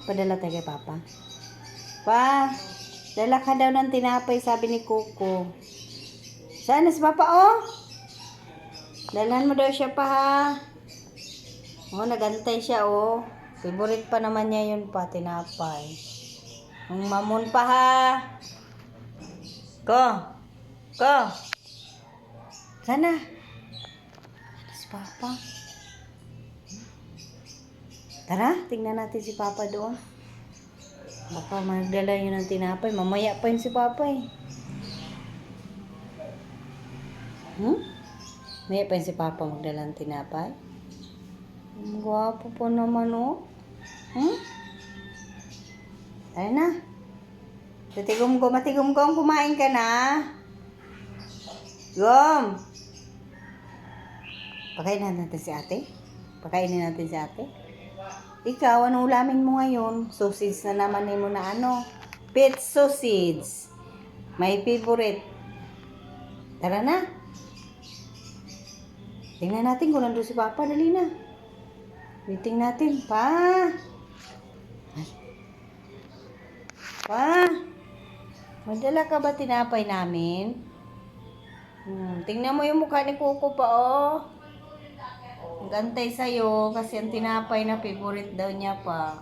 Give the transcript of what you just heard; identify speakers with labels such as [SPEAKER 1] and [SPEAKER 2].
[SPEAKER 1] Padala tayo kay Papa. Pa, dala ka daw ng tinapay, sabi ni Coco. Saan na si Papa, oh? Dalhan mo daw siya pa, ha? Oh, nagantay siya, oh. Favorite pa naman niya yun pa, tinapay. Ang mamon pa, ha? Ko! Ko! Sana! Ano si Papa? Tara, tingnan natin si Papa doon. Baka magdala yun ng tinapay. Mamaya pa yun si Papa, eh. Mamaya pa yun si Papa magdala ng tinapay. Ang gwapo po naman, oh. Ayun na. Matigom-gom, kumain ka na. Gom! Pakainin natin si ate. Pakainin natin si ate. Ikaw, ano ulamin mo ngayon? Sausage na naman mo na ano. Pet sausage. My favorite. Tara na. Tingnan natin kung nandun si Papa. Dali na. Waiting natin. Pa! Pa! Madala ka ba tinapay namin? Tingnan mo yung mukha ni Coco pa, oh. Gantay sa'yo kasi ang tinapay na favorite daw niya pa.